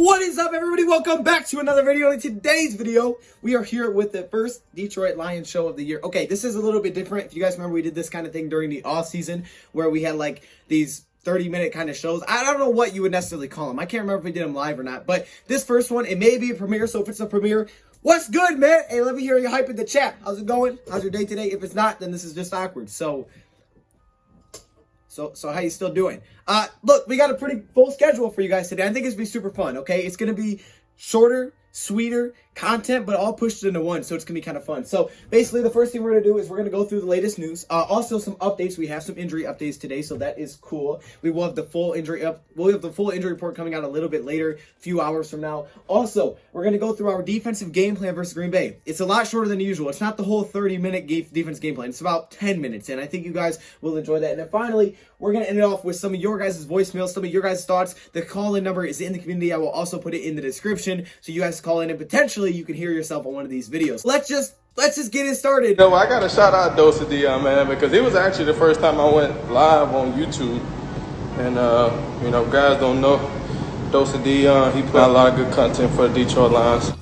What is up, everybody? Welcome back to another video. In today's video, we are here with the first Detroit Lions show of the year. Okay, this is a little bit different. If you guys remember, we did this kind of thing during the off season where we had like these 30-minute kind of shows. I don't know what you would necessarily call them. I can't remember if we did them live or not, but this first one, it may be a premiere. So if it's a premiere, what's good, man? Hey, let me hear you hype in the chat. How's it going? How's your day today? If it's not, then this is just awkward. So how you still doing? Look, we got a pretty full schedule for you guys today. I think it's gonna be super fun, okay? It's gonna be shorter, sweeter content, but all pushed into one, so it's gonna be kind of fun. So basically, the first thing we're gonna do is we're gonna go through the latest news. Also some updates. We have some injury updates today, so that is cool. We will have the full injury report coming out a little bit later, a few hours from now. Also, we're gonna go through our defensive game plan versus Green Bay. It's a lot shorter than usual. It's not the whole 30-minute defense game plan. It's about 10 minutes, and I think you guys will enjoy that. And then finally, we're gonna end it off with some of your guys' voicemails, some of your guys' thoughts. The call-in number is in the community. I will also put it in the description, so you guys call in and potentially you can hear yourself on one of these videos. Let's just get it started. You know, I gotta shout out DoseOfDion, man, because it was actually the first time I went live on YouTube. And you know, guys don't know DoseOfDion. He put out a lot of good content for the Detroit Lions.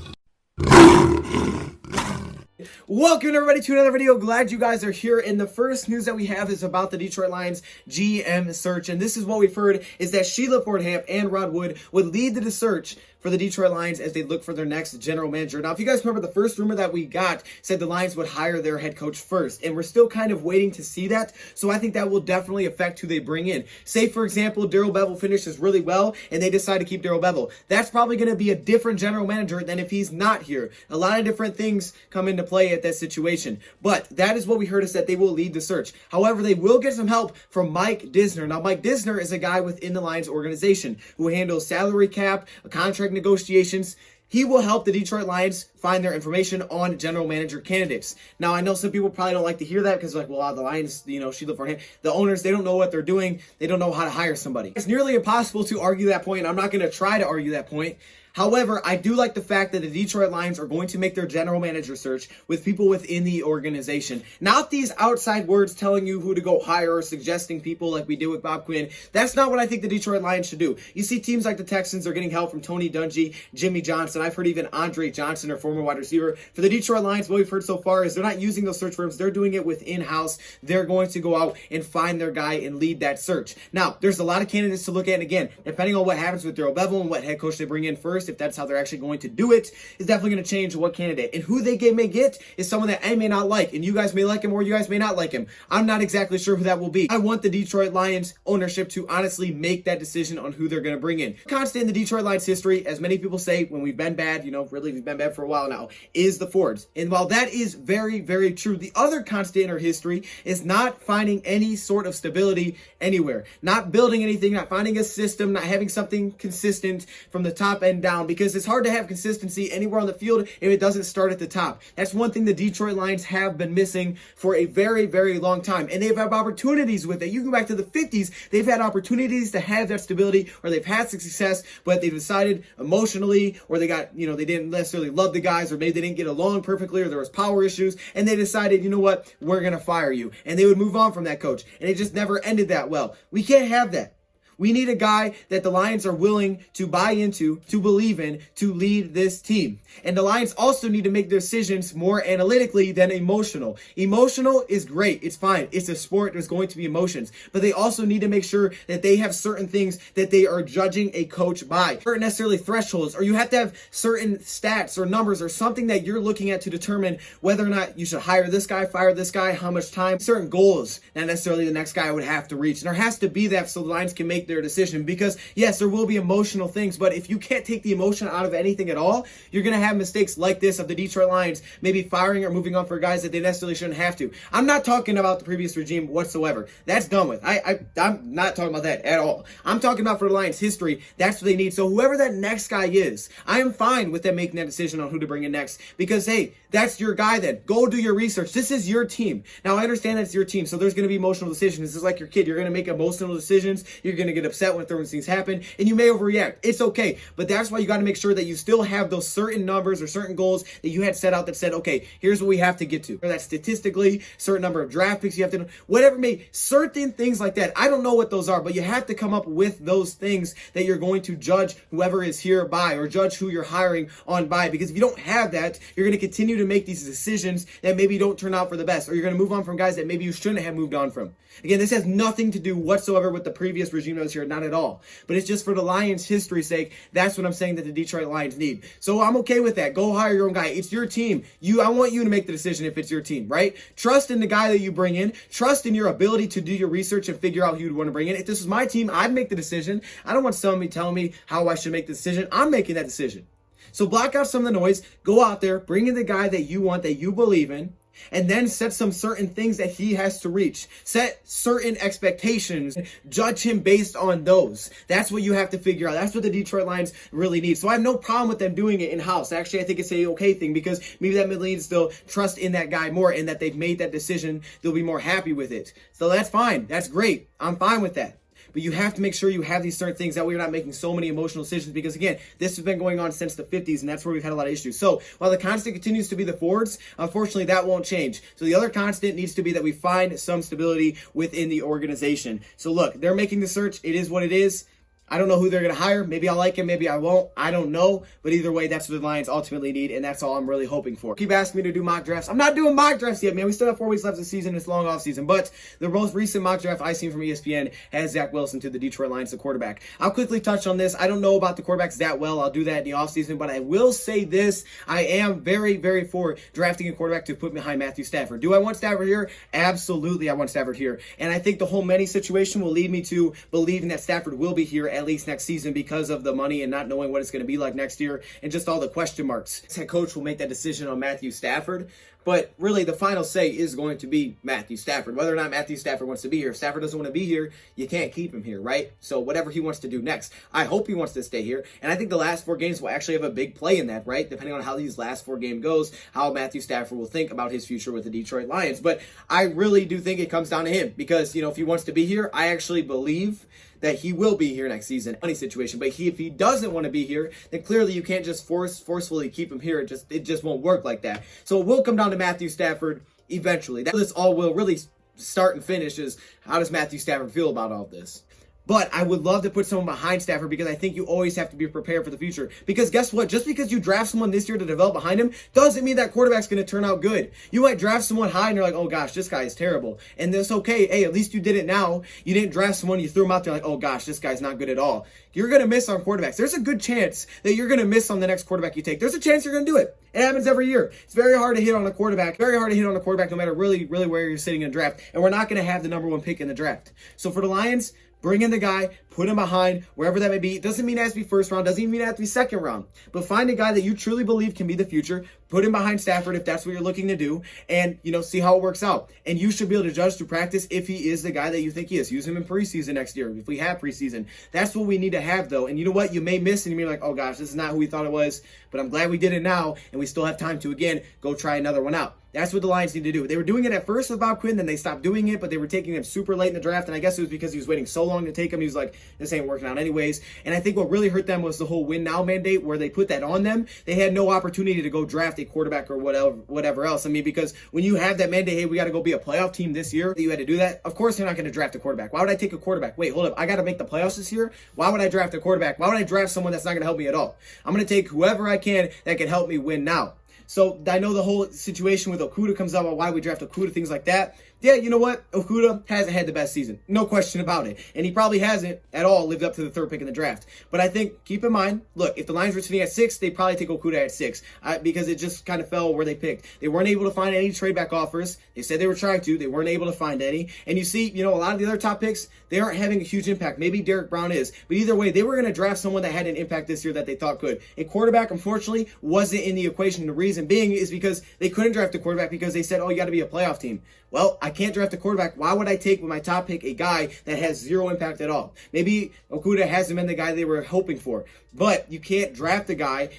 Welcome everybody to another video. Glad you guys are here. And the first news that we have is about the Detroit Lions GM search. And this is what we've heard is that Sheila Fordham and Rod Wood would lead the search for the Detroit Lions as they look for their next general manager. Now, if you guys remember, the first rumor that we got said the Lions would hire their head coach first, and we're still kind of waiting to see that. So I think that will definitely affect who they bring in. Say, for example, Darrell Bevell finishes really well, and they decide to keep Darrell Bevell. That's probably going to be a different general manager than if he's not here. A lot of different things come into play at that situation, but that is what we heard is that they will lead the search. However, they will get some help from Mike Disner. Now, Mike Disner is a guy within the Lions organization who handles salary cap, contract negotiations. He will help the Detroit Lions find their information on general manager candidates. Now, I know some people probably don't like to hear that because, like, well, the Lions, you know, Sheila Fordham, the owners, they don't know what they're doing. They don't know how to hire somebody. It's nearly impossible to argue that point. I'm not going to try to argue that point. However, I do like the fact that the Detroit Lions are going to make their general manager search with people within the organization. Not these outside words telling you who to go hire or suggesting people like we did with Bob Quinn. That's not what I think the Detroit Lions should do. You see teams like the Texans are getting help from Tony Dungy, Jimmy Johnson. I've heard even Andre Johnson, or former wide receiver. For the Detroit Lions, what we've heard so far is they're not using those search firms. They're doing it within house. They're going to go out and find their guy and lead that search. Now, there's a lot of candidates to look at. And again, depending on what happens with Darrell Bevell and what head coach they bring in first, if that's how they're actually going to do it, is definitely going to change what candidate. And who they may get is someone that I may not like, and you guys may like him or you guys may not like him. I'm not exactly sure who that will be. I want the Detroit Lions ownership to honestly make that decision on who they're going to bring in. Constant in the Detroit Lions history, as many people say, when we've been bad, you know, really we've been bad for a while now, is the Fords. And while that is very, very true, the other constant in our history is not finding any sort of stability anywhere. Not building anything, not finding a system, not having something consistent from the top end down, because it's hard to have consistency anywhere on the field if it doesn't start at the top. That's one thing the Detroit Lions have been missing for a very, very long time. And they've had opportunities with it. You go back to the 50s, they've had opportunities to have that stability, or they've had success, but they've decided emotionally, or they got, you know, they didn't necessarily love the guys, or maybe they didn't get along perfectly, or there was power issues, and they decided, you know what, we're going to fire you. And they would move on from that coach. And it just never ended that well. We can't have that. We need a guy that the Lions are willing to buy into, to believe in, to lead this team. And the Lions also need to make their decisions more analytically than emotional. Emotional is great. It's fine. It's a sport. There's going to be emotions. But they also need to make sure that they have certain things that they are judging a coach by. Not necessarily thresholds, or you have to have certain stats or numbers or something that you're looking at to determine whether or not you should hire this guy, fire this guy, how much time, certain goals that necessarily the next guy would have to reach. And there has to be that so the Lions can make their decision, because yes, there will be emotional things, but if you can't take the emotion out of anything at all, you're going to have mistakes like this of the Detroit Lions maybe firing or moving on for guys that they necessarily shouldn't have to. I'm not talking about the previous regime whatsoever. That's done with. I'm not talking about that at all. I'm talking about for the Lions history. That's what they need. So whoever that next guy is, I am fine with them making that decision on who to bring in next, because hey, that's your guy then. Go do your research. This is your team. Now, I understand that it's your team, so there's going to be emotional decisions. This is like your kid. You're going to make emotional decisions. You're going to get upset when certain things happen, and you may overreact. It's okay. But that's why you got to make sure that you still have those certain numbers or certain goals that you had set out that said, okay, here's what we have to get to. Or that statistically, certain number of draft picks you have to, whatever certain things like that. I don't know what those are, but you have to come up with those things that you're going to judge whoever is here by, or judge who you're hiring on by. Because if you don't have that, you're going to continue to make these decisions that maybe don't turn out for the best, or you're going to move on from guys that maybe you shouldn't have moved on from. Again, this has nothing to do whatsoever with the previous regime that was here, not at all. But it's just for the Lions' history's sake. That's what I'm saying that the Detroit Lions need. So I'm okay with that. Go hire your own guy. It's your team. I want you to make the decision if it's your team, right? Trust in the guy that you bring in. Trust in your ability to do your research and figure out who you'd want to bring in. If this was my team, I'd make the decision. I don't want somebody telling me how I should make the decision. I'm making that decision. So block out some of the noise. Go out there. Bring in the guy that you want, that you believe in. And then set some certain things that he has to reach. Set certain expectations. Judge him based on those. That's what you have to figure out. That's what the Detroit Lions really need. So I have no problem with them doing it in-house. Actually, I think it's a okay thing, because maybe that leads to trust in that guy more, and that they've made that decision. They'll be more happy with it. So that's fine. That's great. I'm fine with that. But you have to make sure you have these certain things, that way you're not making so many emotional decisions, because again, this has been going on since the 50s, and that's where we've had a lot of issues. So while the constant continues to be the forwards, unfortunately that won't change. So the other constant needs to be that we find some stability within the organization. So look, they're making the search. It is what it is. I don't know who they're going to hire. Maybe I'll like him, maybe I won't. I don't know. But either way, that's what the Lions ultimately need, and that's all I'm really hoping for. Keep asking me to do mock drafts. I'm not doing mock drafts yet, man. We still have 4 weeks left of the season. It's a long off season. But the most recent mock draft I've seen from ESPN has Zach Wilson to the Detroit Lions, the quarterback. I'll quickly touch on this. I don't know about the quarterbacks that well. I'll do that in the off season. But I will say this. I am very, very for drafting a quarterback to put behind Matthew Stafford. Do I want Stafford here? Absolutely, I want Stafford here. And I think the whole many situation will lead me to believing that Stafford will be here at least next season, because of the money and not knowing what it's going to be like next year, and just all the question marks. Head coach will make that decision on Matthew Stafford, but really the final say is going to be Matthew Stafford. Whether or not Matthew Stafford wants to be here. If Stafford doesn't want to be here, you can't keep him here, right? So whatever he wants to do next, I hope he wants to stay here, and I think the last 4 games will actually have a big play in that, right? Depending on how these last 4 games goes, how Matthew Stafford will think about his future with the Detroit Lions. But I really do think it comes down to him, because, if he wants to be here, I actually believe that he will be here next season. Funny situation, but if he doesn't want to be here, then clearly you can't just forcefully keep him here. It just won't work like that. So it will come down to Matthew Stafford eventually. This all will really start and finish is, how does Matthew Stafford feel about all this? But I would love to put someone behind Stafford, because I think you always have to be prepared for the future. Because guess what? Just because you draft someone this year to develop behind him doesn't mean that quarterback's going to turn out good. You might draft someone high and you're like, oh gosh, this guy is terrible. And that's okay. Hey, at least you did it now. You didn't draft someone, you threw him out there like, oh gosh, this guy's not good at all. You're going to miss on quarterbacks. There's a good chance that you're going to miss on the next quarterback you take. There's a chance you're going to do it. It happens every year. It's very hard to hit on a quarterback. Very hard to hit on a quarterback no matter really where you're sitting in the draft. And we're not going to have the number 1 pick in the draft. So for the Lions, bring in the guy, put him behind, wherever that may be. It doesn't mean it has to be first round, doesn't even mean it has to be second round. But find a guy that you truly believe can be the future, put him behind Stafford if that's what you're looking to do, and, see how it works out. And you should be able to judge through practice if he is the guy that you think he is. Use him in preseason next year, if we have preseason. That's what we need to have, though. And you know what? You may miss, and you may be like, oh gosh, this is not who we thought it was, but I'm glad we did it now, and we still have time to, again, go try another one out. That's what the Lions need to do. They were doing it at first with Bob Quinn, then they stopped doing it, but they were taking him super late in the draft, and I guess it was because he was waiting so long to take him. He was like, this ain't working out anyways. And I think what really hurt them was the whole win now mandate, where they put that on them. They had no opportunity to go draft a quarterback or whatever else. I mean, because when you have that mandate, hey, we got to go be a playoff team this year, you had to do that. Of course, they're not going to draft a quarterback. Why would I take a quarterback? Wait, hold up. I got to make the playoffs this year? Why would I draft a quarterback? Why would I draft someone that's not going to help me at all? I'm going to take whoever I can that can help me win now. So I know the whole situation with Okudah comes up about why we draft Okudah, things like that. Yeah, you know what? Okudah hasn't had the best season. No question about it. And he probably hasn't at all lived up to the 3rd pick in the draft. But I think, keep in mind, look, if the Lions were sitting at 6, they'd probably take Okudah at 6 because it just kind of fell where they picked. They weren't able to find any trade back offers. They said they were trying to. They weren't able to find any. And you see, a lot of the other top picks, they aren't having a huge impact. Maybe Derek Brown is. But either way, they were going to draft someone that had an impact this year that they thought could. A quarterback, unfortunately, wasn't in the equation. The reason being is because they couldn't draft a quarterback because they said, oh, you got to be a playoff team. Well, I can't draft a quarterback. Why would I take with my top pick a guy that has zero impact at all? Maybe Okudah hasn't been the guy they were hoping for, but you can't draft a guy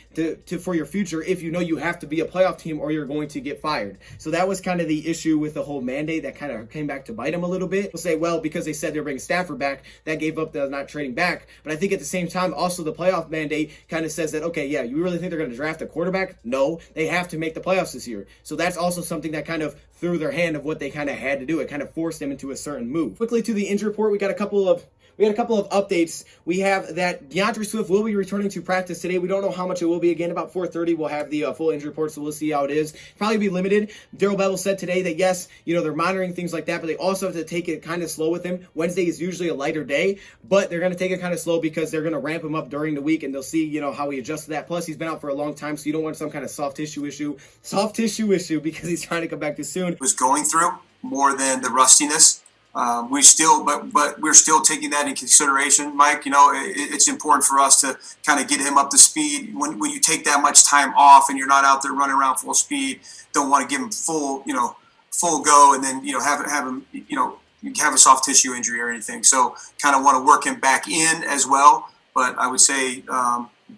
for your future if you know you have to be a playoff team or you're going to get fired. So that was kind of the issue with the whole mandate that kind of came back to bite him a little bit. We'll say, well, because they said they're bringing Stafford back, that gave up the not trading back. But I think at the same time, also the playoff mandate kind of says that, okay, yeah, you really think they're going to draft a quarterback? No, they have to make the playoffs this year. So that's also something that kind of threw their hand of what they kind of had to do. It kind of forced them into a certain move. Quickly to the injury report, we got a couple of updates. We have that DeAndre Swift will be returning to practice today. We don't know how much it will be. Again, about 4:30, we'll have the full injury report, so we'll see how it is. Probably be limited. Daryl Bevel said today that, yes, they're monitoring things like that, but they also have to take it kind of slow with him. Wednesday is usually a lighter day, but they're going to take it kind of slow because they're going to ramp him up during the week, and they'll see, how he adjusts to that. Plus, he's been out for a long time, so you don't want some kind of soft tissue issue because he's trying to come back too soon. Was going through more than the rustiness. But we're still taking that in consideration, Mike. It's important for us to kind of get him up to speed. When you take that much time off and you're not out there running around full speed, don't want to give him full go, and then have him have a soft tissue injury or anything. So kind of want to work him back in as well. But I would say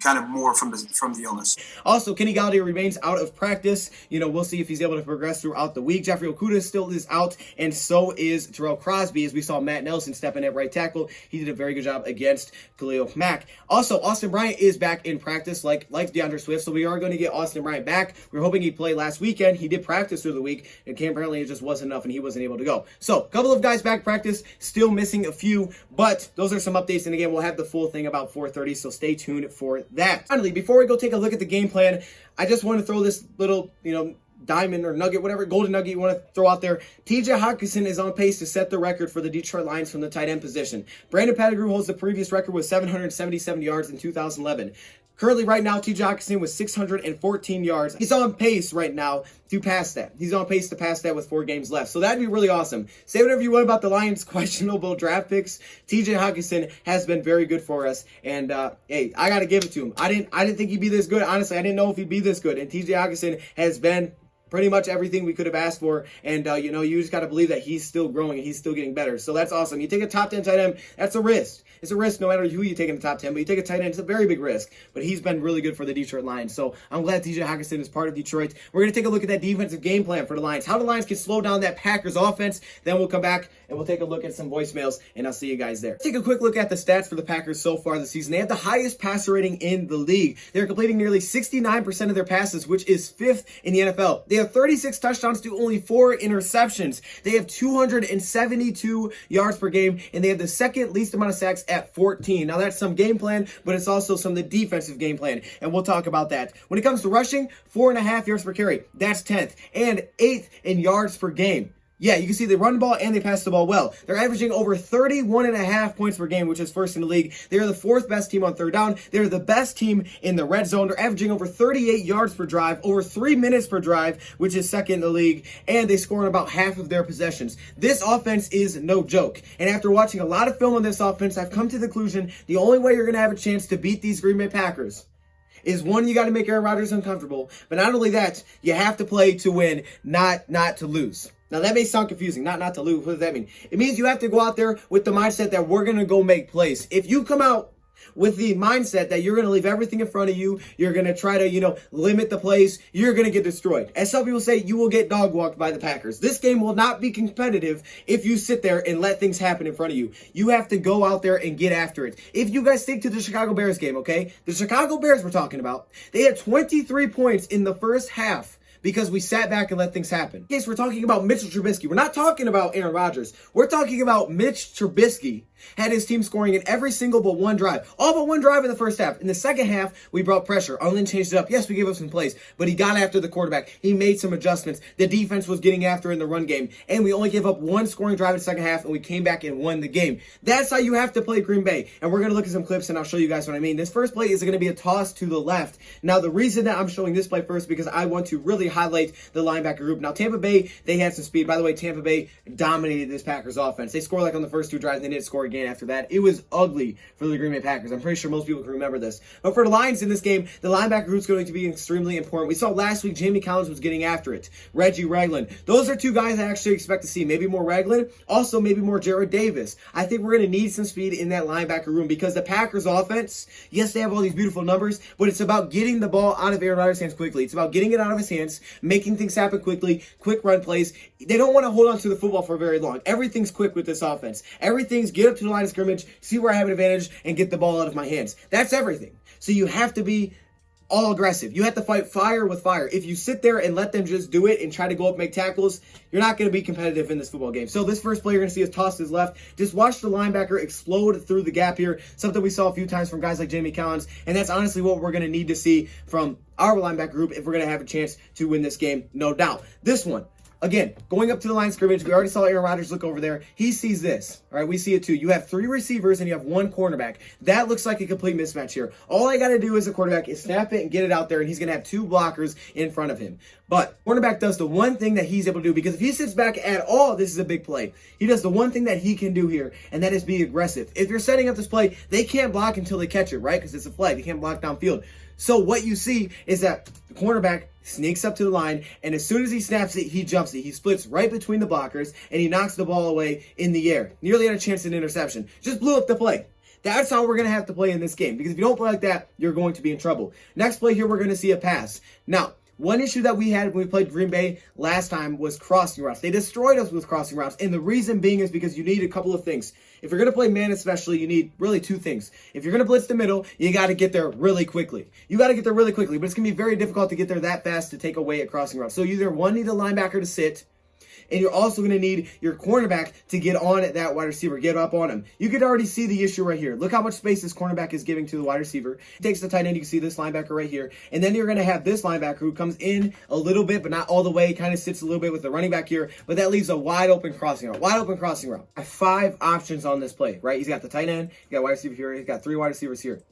kind of more from the illness. Also, Kenny Golladay remains out of practice. We'll see if he's able to progress throughout the week. Jeffrey Okudah still is out, and so is Terrell Crosby, as we saw Matt Nelson step in at right tackle. He did a very good job against Khalil Mack. Also, Austin Bryant is back in practice like DeAndre Swift, so we are going to get Austin Bryant back. We were hoping he'd play last weekend. He did practice through the week, and apparently it just wasn't enough, and he wasn't able to go. So, a couple of guys back practice, still missing a few, but those are some updates, and again, we'll have the full thing about 4:30, so stay tuned for that. Finally, before we go take a look at the game plan, I just want to throw this little, diamond or nugget, whatever, golden nugget you want to throw out there. TJ Hockenson is on pace to set the record for the Detroit Lions from the tight end position. Brandon Pettigrew holds the previous record with 777 yards in 2011. Currently, right now, TJ Hockenson with 614 yards. He's on pace right now to pass that. He's on pace to pass that with 4 games left. So that'd be really awesome. Say whatever you want about the Lions' questionable draft picks. TJ Hockenson has been very good for us. And, hey, I got to give it to him. I didn't think he'd be this good. Honestly, I didn't know if he'd be this good. And TJ Hockenson has been pretty much everything we could have asked for. And, you just got to believe that he's still growing and he's still getting better. So that's awesome. You take a top 10 tight end, that's a risk. It's a risk no matter who you take in the top 10, but you take a tight end, it's a very big risk. But he's been really good for the Detroit Lions. So I'm glad TJ Hockenson is part of Detroit. We're going to take a look at that defensive game plan for the Lions, how the Lions can slow down that Packers offense. Then we'll come back and we'll take a look at some voicemails, and I'll see you guys there. Take a quick look at the stats for the Packers so far this season. They have the highest passer rating in the league. They're completing nearly 69% of their passes, which is 5th in the NFL. They have 36 touchdowns to only 4 interceptions. They have 272 yards per game, and they have the second least amount of sacks at 14. Now that's some game plan, but it's also some of the defensive game plan, and we'll talk about that. When it comes to rushing, 4.5 yards per carry. That's 10th, and 8th in yards per game. Yeah, you can see they run the ball and they pass the ball well. They're averaging over 31.5 points per game, which is 1st in the league. They are the 4th best team on 3rd down. They're the best team in the red zone. They're averaging over 38 yards per drive, over 3 minutes per drive, which is 2nd in the league, and they score in about half of their possessions. This offense is no joke. And after watching a lot of film on this offense, I've come to the conclusion the only way you're going to have a chance to beat these Green Bay Packers is, one, you got to make Aaron Rodgers uncomfortable. But not only that, you have to play to win, not to lose. Now, that may sound confusing, not to lose. What does that mean? It means you have to go out there with the mindset that we're going to go make plays. If you come out with the mindset that you're going to leave everything in front of you, you're going to try to, limit the plays, you're going to get destroyed. As some people say, you will get dog walked by the Packers. This game will not be competitive if you sit there and let things happen in front of you. You have to go out there and get after it. If you guys stick to the Chicago Bears game, okay? The Chicago Bears we're talking about, they had 23 points in the first half, because we sat back and let things happen. In case we're talking about Mitchell Trubisky. We're not talking about Aaron Rodgers. We're talking about Mitch Trubisky had his team scoring in every single but one drive. All but one drive in the first half. In the second half, we brought pressure. Arlen changed it up. Yes, we gave up some plays, but he got after the quarterback. He made some adjustments. The defense was getting after in the run game, and we only gave up one scoring drive in the second half, and we came back and won the game. That's how you have to play Green Bay, and we're going to look at some clips, and I'll show you guys what I mean. This first play is going to be a toss to the left. Now, the reason that I'm showing this play first because I want to really highlight the linebacker group. Now, Tampa Bay, they had some speed. By the way, Tampa Bay dominated this Packers offense. They scored like on the first 2 drives, and they didn't score again after that. It was ugly for the Green Bay Packers. I'm pretty sure most people can remember this. But for the Lions in this game, the linebacker group is going to be extremely important. We saw last week Jamie Collins was getting after it. Reggie Ragland. Those are 2 guys I actually expect to see. Maybe more Ragland, also maybe more Jared Davis. I think we're going to need some speed in that linebacker room because the Packers offense, yes, they have all these beautiful numbers, but it's about getting the ball out of Aaron Rodgers' hands quickly. It's about getting it out of his hands, making things happen quickly, quick run plays. They don't want to hold on to the football for very long. Everything's quick with this offense. Everything's get up to the line of scrimmage, see where I have an advantage, and get the ball out of my hands. That's everything. So you have to be all aggressive. You have to fight fire with fire. If you sit there and let them just do it and try to go up and make tackles, you're not going to be competitive in this football game. So this first play you're going to see is tossed to his left. Just watch the linebacker explode through the gap here. Something we saw a few times from guys like Jamie Collins. And that's honestly what we're going to need to see from our linebacker group if we're going to have a chance to win this game, no doubt. This one, again, going up to the line of scrimmage, we already saw Aaron Rodgers look over there. He sees this. All right, we see it too. You have 3 receivers and you have 1 cornerback. That looks like a complete mismatch here. All I got to do as a quarterback is snap it and get it out there, and he's going to have 2 blockers in front of him. But cornerback does the one thing that he's able to do, because if he sits back at all, this is a big play. He does the one thing that he can do here, and that is be aggressive. If you're setting up this play, they can't block until they catch it, right? Because it's a flag. They can't block downfield. So what you see is that the cornerback sneaks up to the line, and as soon as he snaps it, he jumps it. He splits right between the blockers, and he knocks the ball away in the air. Nearly had a chance at an interception. Just blew up the play. That's how we're going to have to play in this game, because if you don't play like that, you're going to be in trouble. Next play here, we're going to see a pass. Now, one issue that we had when we played Green Bay last time was crossing routes. They destroyed us with crossing routes, and the reason being is because you need a couple of things. If you're going to play man especially, you need really 2 things. If you're going to blitz the middle, you got to get there really quickly. You got to get there really quickly, but it's going to be very difficult to get there that fast to take away a crossing route. So you either one, need a linebacker to sit, and you're also going to need your cornerback to get on that wide receiver, get up on him. You could already see the issue right here. Look how much space this cornerback is giving to the wide receiver. He takes the tight end. You can see this linebacker right here. And then you're going to have this linebacker who comes in a little bit, but not all the way, kind of sits a little bit with the running back here, but that leaves a wide open crossing route. Wide open crossing route. I have 5 options on this play, right? He's got the tight end, you got wide receiver here, he's got 3 wide receivers here.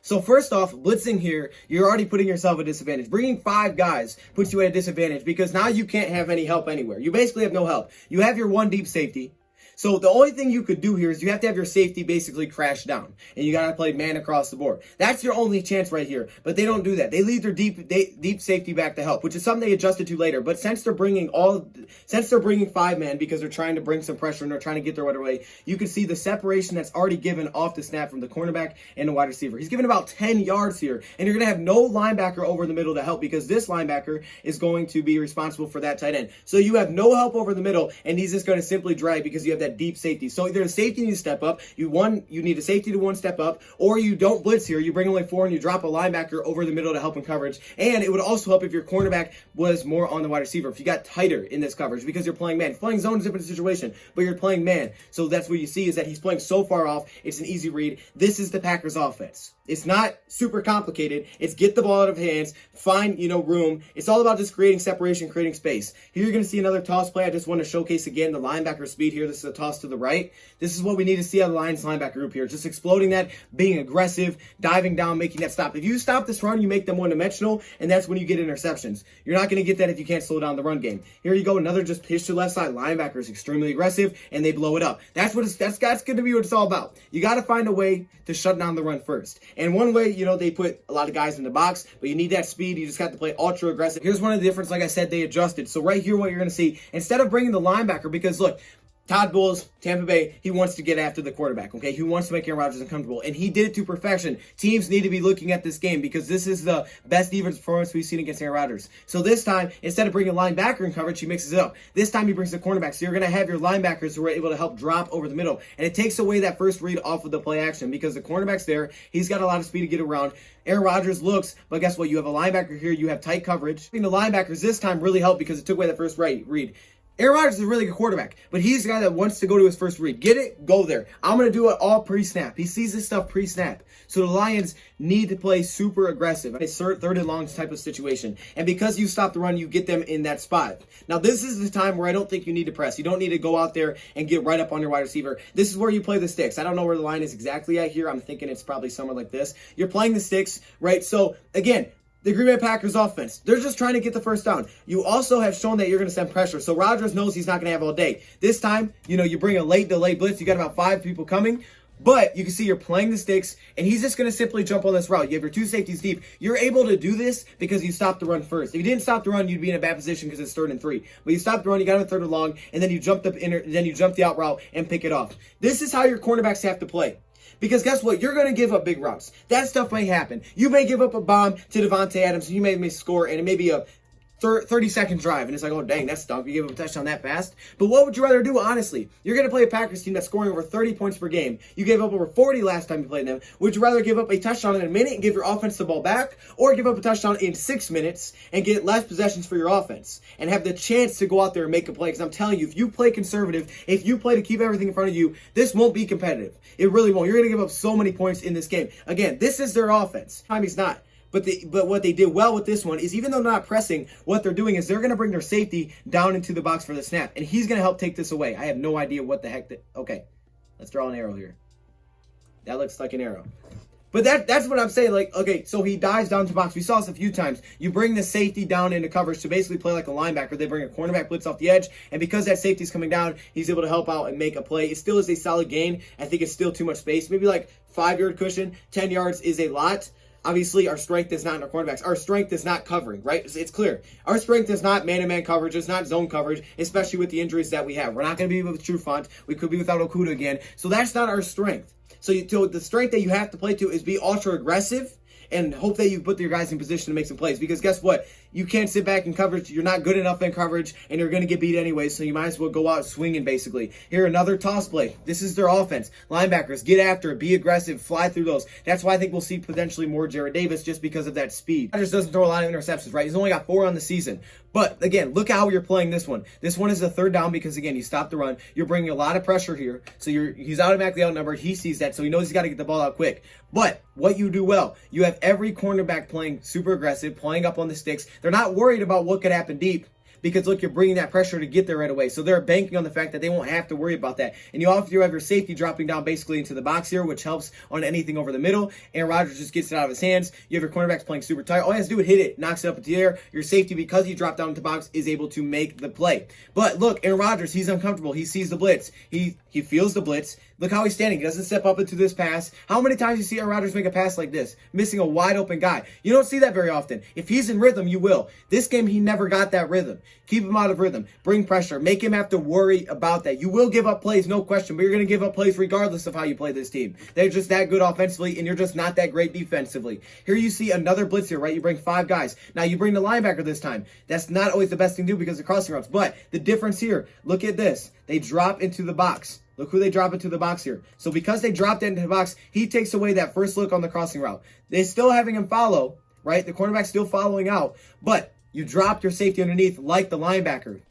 So first off, blitzing here, you're already putting yourself at a disadvantage. Bringing 5 guys puts you at a disadvantage because now you can't have any help anywhere. You basically have no help. You have your 1 deep safety. So the only thing you could do here is you have to have your safety basically crash down, and you got to play man across the board. That's your only chance right here, but they don't do that. They leave their deep safety back to help, which is something they adjusted to later. But since they're bringing 5-man because they're trying to bring some pressure and they're trying to get their way, you can see the separation that's already given off the snap from the cornerback and the wide receiver. He's given about 10 yards here, and you're going to have no linebacker over the middle to help because this linebacker is going to be responsible for that tight end. So you have no help over the middle, and he's just going to simply drag because you have that deep safety. So either the safety needs to step up, you need a safety to 1 step up, or you don't blitz here, you bring only 4 and you drop a linebacker over the middle to help in coverage. And it would also help if your cornerback was more on the wide receiver, if you got tighter in this coverage, because you're playing man. If playing zone is a different situation, but you're playing man. So that's what you see is that he's playing so far off, it's an easy read. This is the Packers offense. It's not super complicated. It's get the ball out of hands, find, room. It's all about just creating separation, creating space. Here you're going to see another toss play. I just want to showcase again the linebacker speed here. This is a toss to the right. This is what we need to see out of the Lions linebacker group here. Just exploding that, being aggressive, diving down, making that stop. If you stop this run, you make them one-dimensional, and that's when you get interceptions. You're not going to get that if you can't slow down the run game. Here you go, another just pitch to the left side. Linebacker is extremely aggressive, and they blow it up. That's going to be what it's all about. You got to find a way to shut down the run first. And one way, they put a lot of guys in the box, but you need that speed. You just got to play ultra aggressive. Here's one of the difference. Like I said, they adjusted. So right here, what you're going to see, instead of bringing the linebacker, because look, Todd Bowles, Tampa Bay, he wants to get after the quarterback, okay? He wants to make Aaron Rodgers uncomfortable, and he did it to perfection. Teams need to be looking at this game because this is the best defense performance we've seen against Aaron Rodgers. So this time, instead of bringing a linebacker in coverage, he mixes it up. This time, he brings the cornerback. So you're going to have your linebackers who are able to help drop over the middle, and it takes away that first read off of the play action because the cornerback's there. He's got a lot of speed to get around. Aaron Rodgers looks, but guess what? You have a linebacker here. You have tight coverage. The linebackers this time really helped because it took away that first read. Aaron Rodgers is a really good quarterback, but he's the guy that wants to go to his first read. Get it? Go there. I'm going to do it all pre-snap. He sees this stuff pre-snap. So the Lions need to play super aggressive. It's third and long type of situation. And because you stop the run, you get them in that spot. Now, this is the time where I don't think you need to press. You don't need to go out there and get right up on your wide receiver. This is where you play the sticks. I don't know where the line is exactly at here. I'm thinking it's probably somewhere like this. You're playing the sticks, right? So, again, the Green Bay Packers offense. They're just trying to get the first down. You also have shown that you're going to send pressure. So Rodgers knows he's not going to have all day. This time, you bring a late delay blitz. You got about 5 people coming. But you can see you're playing the sticks, and he's just going to simply jump on this route. You have your 2 safeties deep. You're able to do this because you stopped the run first. If you didn't stop the run, you'd be in a bad position because it's 3rd and 3. But you stopped the run, you got him 3rd and long, and then you jumped the out route and pick it off. This is how your cornerbacks have to play. Because guess what? You're going to give up big routes. That stuff may happen. You may give up a bomb to Devontae Adams, and you may score, and it may be a 30-second drive, and it's like, oh, dang, that's stunk. You gave up a touchdown that fast. But what would you rather do, honestly? You're going to play a Packers team that's scoring over 30 points per game. You gave up over 40 last time you played them. Would you rather give up a touchdown in a minute and give your offense the ball back, or give up a touchdown in 6 minutes and get less possessions for your offense and have the chance to go out there and make a play? Because I'm telling you, if you play conservative, if you play to keep everything in front of you, this won't be competitive. It really won't. You're going to give up so many points in this game. Again, this is their offense. He's not. But what they did well with this one is, even though they're not pressing, what they're doing is they're going to bring their safety down into the box for the snap. And he's going to help take this away. I have no idea what the heck okay, let's draw an arrow here. That looks like an arrow. But that's what I'm saying. Like, okay, so he dives down to the box. We saw this a few times. You bring the safety down into coverage to basically play like a linebacker. They bring a cornerback blitz off the edge. And because that safety's coming down, he's able to help out and make a play. It still is a solid gain. I think it's still too much space. Maybe like 5-yard cushion. 10 yards is a lot. Obviously, our strength is not in our cornerbacks. Our strength is not covering, right? It's clear. Our strength is not man-to-man coverage. It's not zone coverage, especially with the injuries that we have. We're not going to be with Trufant. We could be without Okuda again. So that's not our strength. So the strength that you have to play to is be ultra-aggressive and hope that you put your guys in position to make some plays. Because guess what? You can't sit back in coverage. You're not good enough in coverage, and you're going to get beat anyway, so you might as well go out swinging, basically. Here, another toss play. This is their offense. Linebackers, get after it. Be aggressive. Fly through those. That's why I think we'll see potentially more Jared Davis, just because of that speed. Rodgers doesn't throw a lot of interceptions, right? He's only got 4 on the season. But, again, look how you're playing this one. This one is a 3rd down because, again, you stop the run. You're bringing a lot of pressure here. So he's automatically outnumbered. He sees that, so he knows he's got to get the ball out quick. But what you do well, you have every cornerback playing super aggressive, playing up on the sticks. They're not worried about what could happen deep because, look, you're bringing that pressure to get there right away. So they're banking on the fact that they won't have to worry about that. And you also have your safety dropping down basically into the box here, which helps on anything over the middle. And Rodgers just gets it out of his hands. You have your cornerbacks playing super tight. All he has to do is hit it, knocks it up into the air. Your safety, because he dropped down into the box, is able to make the play. But look, Aaron Rodgers, he's uncomfortable. He sees the blitz. He feels the blitz. Look how he's standing. He doesn't step up into this pass. How many times you see Aaron Rodgers make a pass like this, missing a wide open guy? You don't see that very often. If he's in rhythm, you will. This game, he never got that rhythm. Keep him out of rhythm. Bring pressure. Make him have to worry about that. You will give up plays, no question, but you're going to give up plays regardless of how you play this team. They're just that good offensively, and you're just not that great defensively. Here you see another blitz here, right? You bring 5 guys. Now you bring the linebacker this time. That's not always the best thing to do because of crossing routes, but the difference here, look at this. They drop into the box. Look who they drop into the box here. So because they dropped into the box, he takes away that first look on the crossing route. They're still having him follow, right? The cornerback's still following out, but you dropped your safety underneath like the linebacker.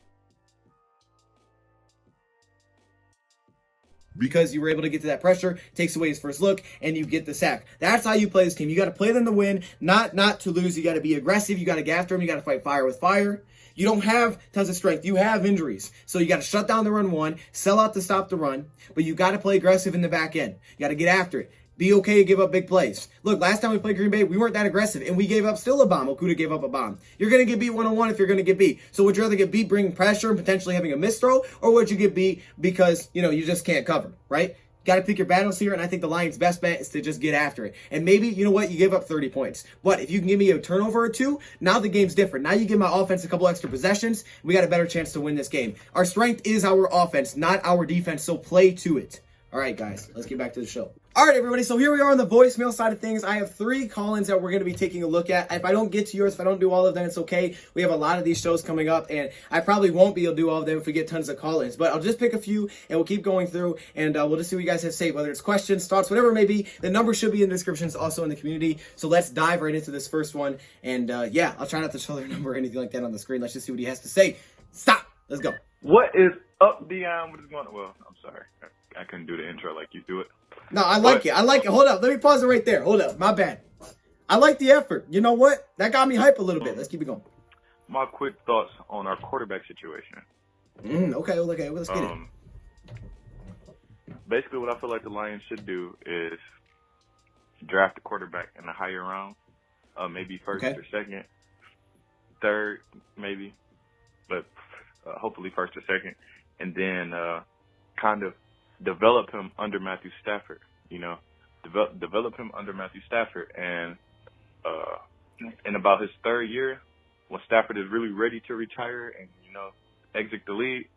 Because you were able to get to that pressure, takes away his first look, and you get the sack. That's how you play this team. You got to play them to win, not to lose. You got to be aggressive. You got to get after them. You got to fight fire with fire. You don't have tons of strength. You have injuries. So you got to shut down the run one, sell out to stop the run, but you got to play aggressive in the back end. You got to get after it. Be okay to give up big plays. Look, last time we played Green Bay, we weren't that aggressive, and we gave up still a bomb. Okuda gave up a bomb. You're going to get beat 1-on-1 if you're going to get beat. So would you rather get beat bringing pressure and potentially having a misthrow, or would you get beat because, you just can't cover, right? Got to pick your battles here, and I think the Lions' best bet is to just get after it. And maybe, you know what, you give up 30 points. But if you can give me a turnover or 2, now the game's different. Now you give my offense a couple extra possessions, we got a better chance to win this game. Our strength is our offense, not our defense, so play to it. All right, guys, let's get back to the show. All right, everybody, so here we are on the voicemail side of things. I have 3 call-ins that we're going to be taking a look at. If I don't get to yours, if I don't do all of them, it's okay. We have a lot of these shows coming up, and I probably won't be able to do all of them if we get tons of call-ins. But I'll just pick a few, and we'll keep going through, and we'll just see what you guys have to say, whether it's questions, thoughts, whatever it may be. The number should be in the descriptions, also in the community. So let's dive right into this first one. And, yeah, I'll try not to show their number or anything like that on the screen. Let's just see what he has to say. Stop! Let's go. What is up, Dion? What is going on? Well, I'm sorry. I couldn't do the intro like you do it. No, I like it. I like it. Hold up. Let me pause it right there. Hold up. My bad. I like the effort. You know what? That got me hype a little bit. Let's keep it going. My quick thoughts on our quarterback situation. Okay. Let's get it. Basically, what I feel like the Lions should do is draft a quarterback in the higher round. maybe first Okay. or second, third maybe, but hopefully first or second, and then kind of develop him under Matthew Stafford. You know, develop him under Matthew Stafford, and in about his third year, when Stafford is really ready to retire and exit the league,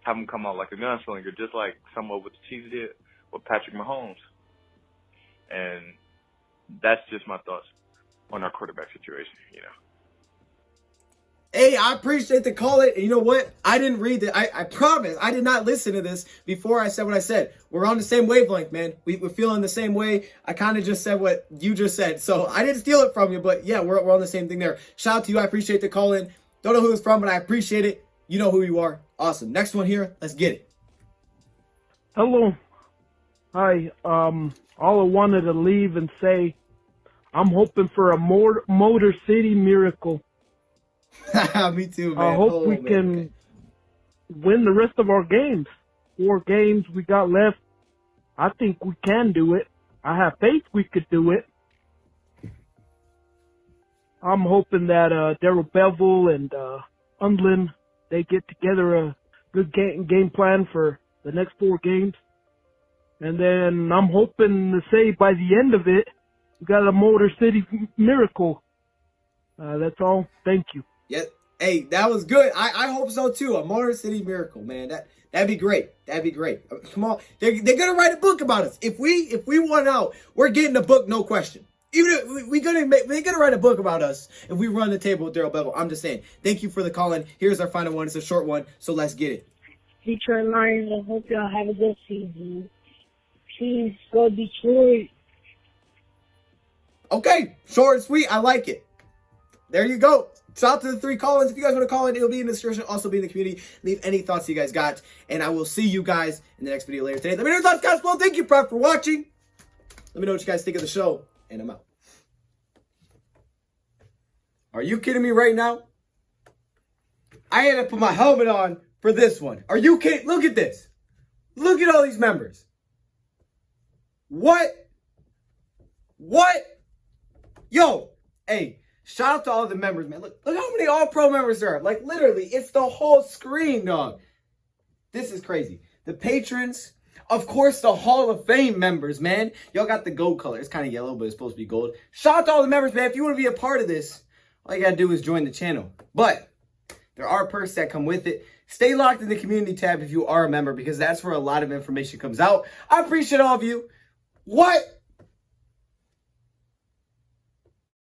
have him come out like a gunslinger, just like some of what the Chiefs did with Patrick Mahomes. And that's just my thoughts on our quarterback situation, Hey, I appreciate the call it. And you know what? I didn't read it. I promise I did not listen to this before I said what I said. We're on the same wavelength, man. We're feeling the same way. I kind of just said what you just said. So I didn't steal it from you, but yeah, we're on the same thing there. Shout out to you. I appreciate the call in. Don't know who it's from, but I appreciate it. You know who you are. Awesome. Next one here. Let's get it. Hello. Hi. All I wanted to leave and say, I'm hoping for a Motor City miracle. Me too, man. I hope we can win the rest of our games. 4 games we got left. I think we can do it. I have faith we could do it. I'm hoping that Daryl Bevel and Undlin, they get together a good game plan for the next 4 games. And then I'm hoping to say by the end of it, we got a Motor City miracle. That's all. Thank you. Yeah. Hey, that was good. I hope so too. A Motor City miracle, man. That'd be great. That'd be great. Come on, they're gonna write a book about us. If we won out, we're getting a book, no question. Even if they're gonna write a book about us if we run the table with Daryl Bevel. I'm just saying. Thank you for the call in. Here's our final one. It's a short one, so let's get it. Detroit Lions, I hope y'all have a good season. Please go Detroit. Okay, short and sweet. I like it. There you go. Shout out to the 3 call-ins. If you guys want to call in, it'll be in the description. Also be in the community. Leave any thoughts you guys got. And I will see you guys in the next video later today. Let me know your thoughts, guys. Well, thank you, Prep, for watching. Let me know what you guys think of the show. And I'm out. Are you kidding me right now? I had to put my helmet on for this one. Are you kidding? Look at this. Look at all these members. What? Yo, hey. Shout out to all the members, man. Look how many All-Pro members there are. Like, literally, it's the whole screen, dog. This is crazy. The patrons, of course, the Hall of Fame members, man. Y'all got the gold color. It's kind of yellow, but it's supposed to be gold. Shout out to all the members, man. If you want to be a part of this, all you got to do is join the channel. But there are perks that come with it. Stay locked in the community tab if you are a member, because that's where a lot of information comes out. I appreciate all of you. What?